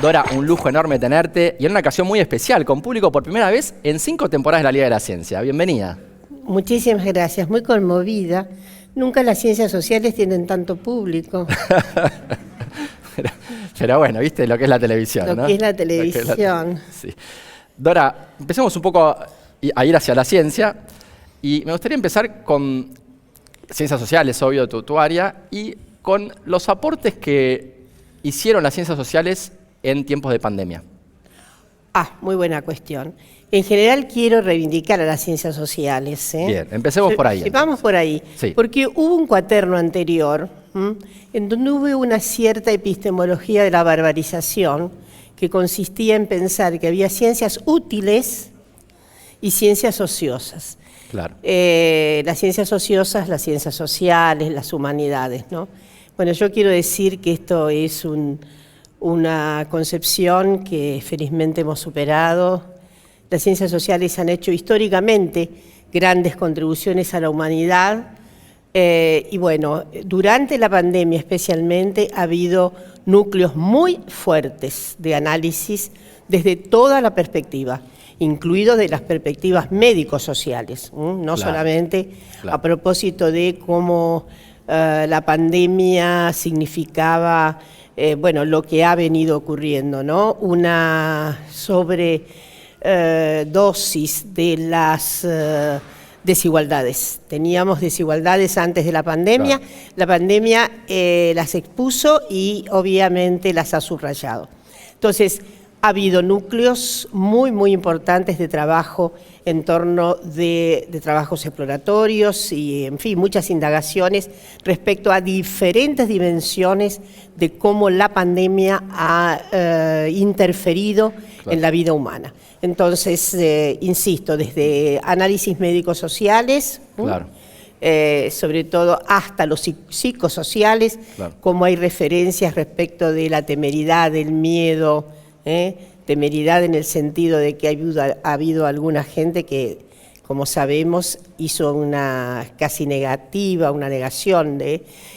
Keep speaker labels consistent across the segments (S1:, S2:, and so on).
S1: Dora, un lujo enorme tenerte y en una ocasión muy especial, con público por primera vez en 5 temporadas de la Liga de la Ciencia. Bienvenida.
S2: Muchísimas gracias, muy conmovida. Nunca las ciencias sociales tienen tanto público.
S1: Pero bueno, viste lo que es la televisión, ¿no?
S2: Lo que es la televisión.
S1: Sí. Dora, empecemos un poco a ir hacia la ciencia y me gustaría empezar con ciencias sociales, obvio, tu área, y con los aportes que hicieron las ciencias sociales en tiempos de pandemia.
S2: Muy buena cuestión. En general quiero reivindicar a las ciencias sociales.
S1: Bien, empecemos por ahí.
S2: Vamos por ahí,
S1: sí.
S2: Porque hubo un cuaterno anterior en donde hubo una cierta epistemología de la barbarización que consistía en pensar que había ciencias útiles y ciencias ociosas.
S1: Claro.
S2: Las ciencias ociosas, las ciencias sociales, las humanidades, ¿no? Bueno, yo quiero decir que esto es una concepción que felizmente hemos superado. Las ciencias sociales han hecho históricamente grandes contribuciones a la humanidad y bueno, durante la pandemia especialmente ha habido núcleos muy fuertes de análisis desde toda la perspectiva, incluidos de las perspectivas médico-sociales, no
S1: claro,
S2: solamente
S1: claro.
S2: A propósito de cómo la pandemia significaba bueno, lo que ha venido ocurriendo, ¿no? Una sobredosis de las desigualdades. Teníamos desigualdades antes de la pandemia, claro. La pandemia las expuso y obviamente las ha subrayado. Entonces, ha habido núcleos muy, muy importantes de trabajo en torno de trabajos exploratorios y, en fin, muchas indagaciones respecto a diferentes dimensiones de cómo la pandemia ha interferido claro. En la vida humana. Entonces, insisto, desde análisis médicos sociales, claro. Sobre todo hasta los psicosociales, claro. Como hay referencias respecto de la temeridad, del miedo, temeridad en el sentido de que ha habido alguna gente que, como sabemos, hizo una casi negativa, una negación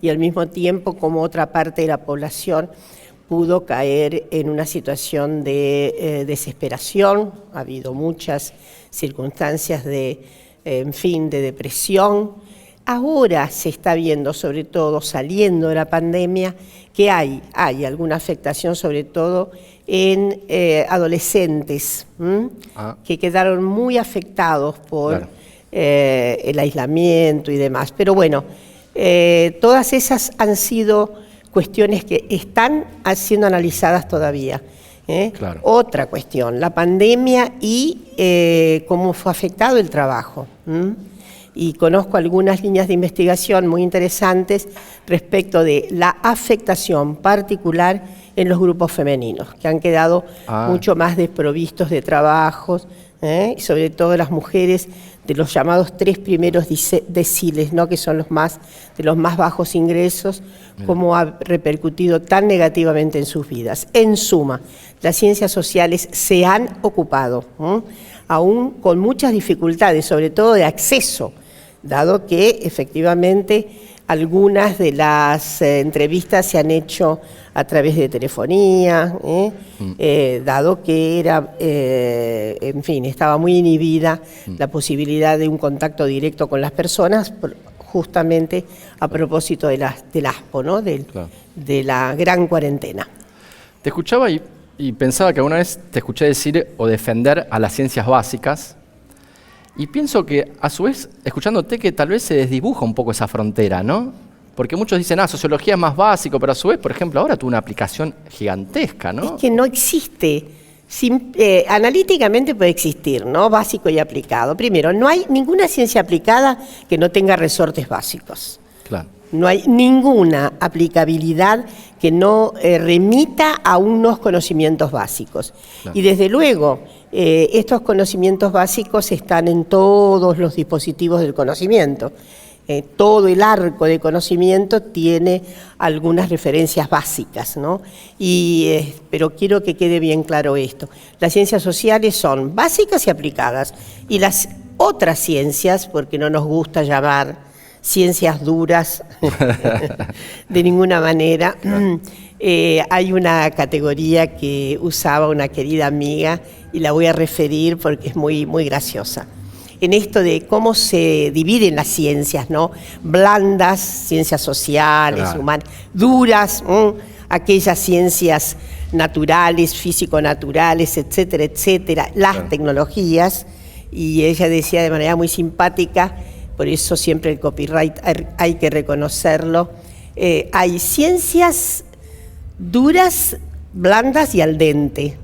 S2: y al mismo tiempo como otra parte de la población pudo caer en una situación de desesperación. Ha habido muchas circunstancias en fin, de depresión. Ahora se está viendo, sobre todo saliendo de la pandemia, que hay alguna afectación, sobre todo en adolescentes, que quedaron muy afectados por claro. El aislamiento y demás. Pero bueno, todas esas han sido cuestiones que están siendo analizadas todavía. Claro. Otra cuestión, la pandemia y cómo fue afectado el trabajo. Y conozco algunas líneas de investigación muy interesantes respecto de la afectación particular en los grupos femeninos, que han quedado mucho más desprovistos de trabajos, y sobre todo las mujeres de los llamados 3 primeros deciles, ¿no? Que son de los más bajos ingresos, cómo ha repercutido tan negativamente en sus vidas. En suma, las ciencias sociales se han ocupado, aún con muchas dificultades, sobre todo de acceso, dado que efectivamente algunas de las entrevistas se han hecho a través de telefonía, dado que era, en fin, estaba muy inhibida la posibilidad de un contacto directo con las personas, justamente a propósito del ASPO, ¿no?
S1: Claro.
S2: De la gran cuarentena.
S1: Te escuchaba y pensaba que alguna vez te escuché decir o defender a las ciencias básicas. Y pienso que, a su vez, escuchándote, que tal vez se desdibuja un poco esa frontera, ¿no? Porque muchos dicen, sociología es más básico, pero a su vez, por ejemplo, ahora tuvo una aplicación gigantesca, ¿no?
S2: Es que no existe. Analíticamente puede existir, ¿no? Básico y aplicado. Primero, no hay ninguna ciencia aplicada que no tenga resortes básicos.
S1: Claro.
S2: No hay ninguna aplicabilidad que no remita a unos conocimientos básicos. Claro. Y desde luego, estos conocimientos básicos están en todos los dispositivos del conocimiento. Todo el arco de conocimiento tiene algunas referencias básicas, ¿no? Pero quiero que quede bien claro esto. Las ciencias sociales son básicas y aplicadas. Y las otras ciencias, porque no nos gusta llamar ciencias duras, de ninguna manera. Hay una categoría que usaba una querida amiga y la voy a referir porque es muy, muy graciosa. En esto de cómo se dividen las ciencias, ¿no? Blandas, ciencias sociales, claro, humanas, duras, aquellas ciencias naturales, físico-naturales, etcétera, etcétera, las claro, tecnologías, y ella decía de manera muy simpática, por eso siempre el copyright hay que reconocerlo, hay ciencias duras, blandas y al dente.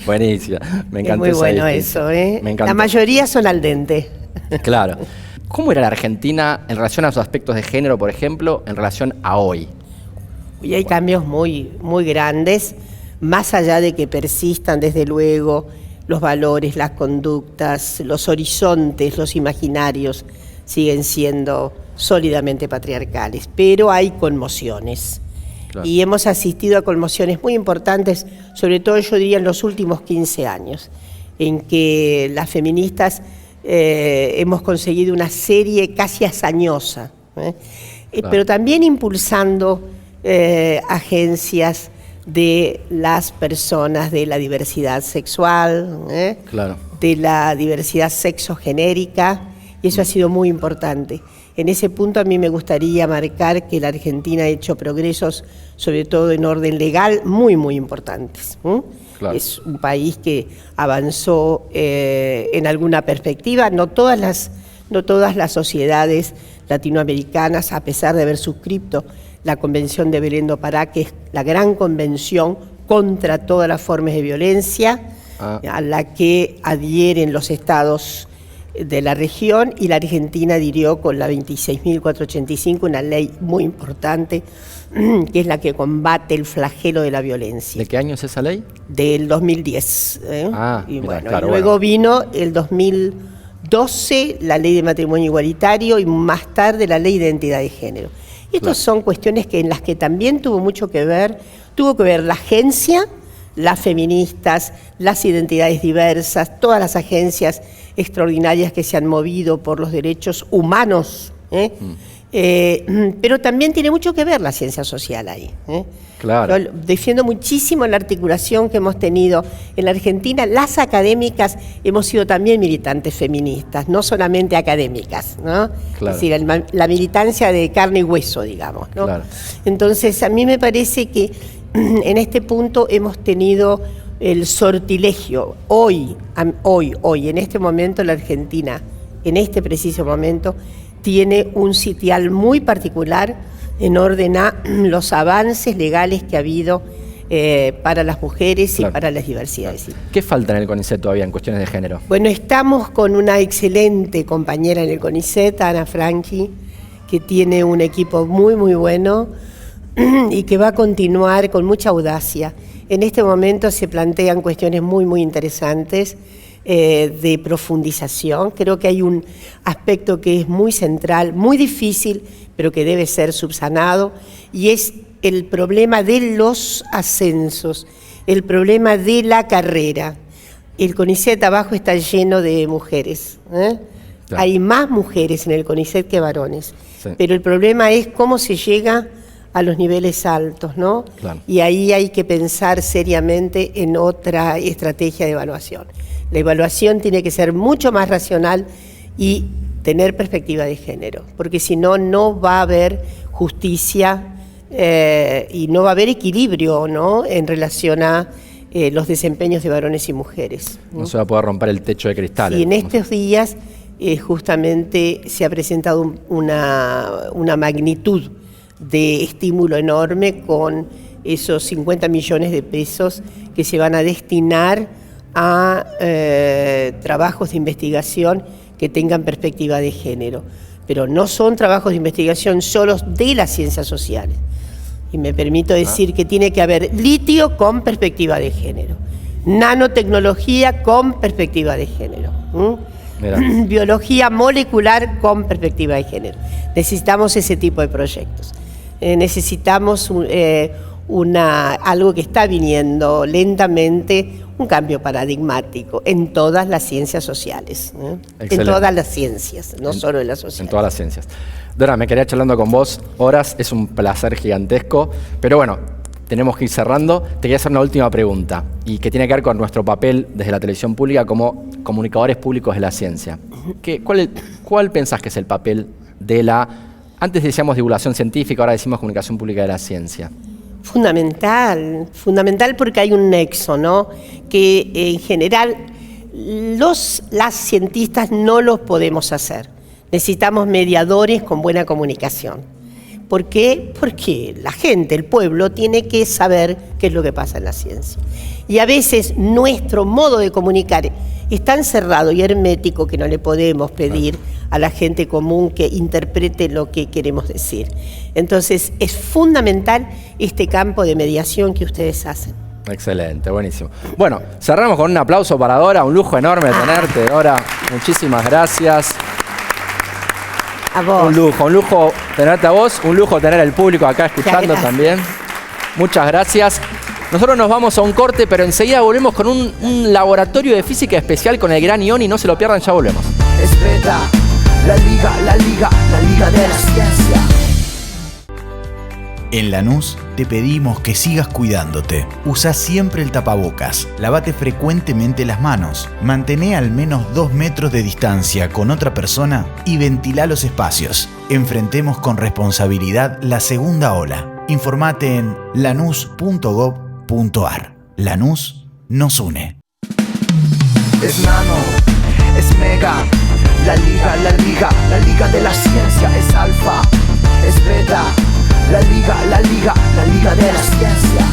S1: Buenísima, me encantó.
S2: Es muy bueno eso, ¿eh? La mayoría son al dente.
S1: Claro. ¿Cómo era la Argentina en relación a los aspectos de género, por ejemplo, en relación a hoy?
S2: Y hay cambios muy, muy grandes, más allá de que persistan, desde luego, los valores, las conductas, los horizontes, los imaginarios, siguen siendo sólidamente patriarcales, pero hay conmociones. Claro. Y hemos asistido a conmociones muy importantes, sobre todo yo diría en los últimos 15 años, en que las feministas hemos conseguido una serie casi hazañosa, claro, pero también impulsando agencias de las personas de la diversidad sexual, claro, de la diversidad sexogenérica, y eso ha sido muy importante. En ese punto a mí me gustaría marcar que la Argentina ha hecho progresos, sobre todo en orden legal, muy, muy importantes. Claro. Es un país que avanzó en alguna perspectiva. No todas las sociedades latinoamericanas, a pesar de haber suscrito la Convención de Belén do Pará, que es la gran convención contra todas las formas de violencia, a la que adhieren los estados de la región, y la Argentina adhirió con la 26.485, una ley muy importante, que es la que combate el flagelo de la violencia.
S1: ¿De qué año es esa ley?
S2: Del 2010. Y
S1: mirá,
S2: bueno,
S1: claro,
S2: y luego vino el 2012 la ley de matrimonio igualitario y más tarde la ley de identidad de género. Y estas son cuestiones en las que también tuvo que ver la agencia, las feministas, las identidades diversas, todas las agencias extraordinarias que se han movido por los derechos humanos, pero también tiene mucho que ver la ciencia social ahí.
S1: Claro.
S2: Yo defiendo muchísimo la articulación que hemos tenido en la Argentina. Las académicas hemos sido también militantes feministas, no solamente académicas, ¿no? Claro. Es decir, la militancia de carne y hueso, digamos, ¿no? Claro. Entonces, a mí me parece que en este punto hemos tenido el sortilegio. Hoy, en este momento, la Argentina, en este preciso momento, tiene un sitial muy particular en orden a los avances legales que ha habido para las mujeres, claro, y para las diversidades.
S1: ¿Qué falta en el CONICET todavía en cuestiones de género?
S2: Bueno, estamos con una excelente compañera en el CONICET, Ana Franchi, que tiene un equipo muy, muy bueno y que va a continuar con mucha audacia. En este momento se plantean cuestiones muy, muy interesantes de profundización. Creo que hay un aspecto que es muy central, muy difícil, pero que debe ser subsanado, y es el problema de los ascensos, el problema de la carrera. El CONICET abajo está lleno de mujeres, Claro. Hay más mujeres en el CONICET que varones, sí, pero el problema es cómo se llega a los niveles altos, ¿no? Claro. Y ahí hay que pensar seriamente en otra estrategia de evaluación. La evaluación tiene que ser mucho más racional y tener perspectiva de género, porque si no, no va a haber justicia y no va a haber equilibrio, ¿no?, en relación a los desempeños de varones y mujeres.
S1: No se va a poder romper el techo de cristal.
S2: Y en estos días justamente se ha presentado una magnitud de estímulo enorme con esos 50 millones de pesos que se van a destinar a trabajos de investigación que tengan perspectiva de género. Pero no son trabajos de investigación solos de las ciencias sociales. Y me permito decir que tiene que haber litio con perspectiva de género, nanotecnología con perspectiva de género, biología molecular con perspectiva de género. Necesitamos ese tipo de proyectos. Necesitamos algo que está viniendo lentamente, un cambio paradigmático en todas las ciencias sociales, en todas las ciencias, no solo en las sociales.
S1: En todas las ciencias. Dora, me quedaría charlando con vos horas, es un placer gigantesco, pero bueno, tenemos que ir cerrando. Te quería hacer una última pregunta, y que tiene que ver con nuestro papel desde la televisión pública como comunicadores públicos de la ciencia. ¿Cuál pensás que es el papel de la, antes decíamos divulgación científica, ahora decimos comunicación pública de la ciencia?
S2: Fundamental porque hay un nexo, ¿no? Que en general las cientistas no los podemos hacer. Necesitamos mediadores con buena comunicación. ¿Por qué? Porque la gente, el pueblo, tiene que saber qué es lo que pasa en la ciencia. Y a veces nuestro modo de comunicar es tan cerrado y hermético que no le podemos pedir a la gente común que interprete lo que queremos decir. Entonces, es fundamental este campo de mediación que ustedes hacen.
S1: Excelente, buenísimo. Bueno, cerramos con un aplauso para Dora, un lujo enorme tenerte, Dora. Muchísimas gracias.
S2: A vos.
S1: Un lujo tenerte a vos, un lujo tener al público acá escuchando también. Muchas gracias. Nosotros nos vamos a un corte, pero enseguida volvemos con un laboratorio de física especial con el gran Ioni. No se lo pierdan, ya volvemos.
S3: Es beta, la liga de la ciencia.
S4: En Lanús te pedimos que sigas cuidándote. Usa siempre el tapabocas, lavate frecuentemente las manos, mantén al menos 2 metros de distancia con otra persona y ventila los espacios. Enfrentemos con responsabilidad la segunda ola. Informate en lanus.gov.ar. Lanús nos une.
S3: Es nano, es mega, la liga de la ciencia. Es alfa, es beta, la liga de la ciencia.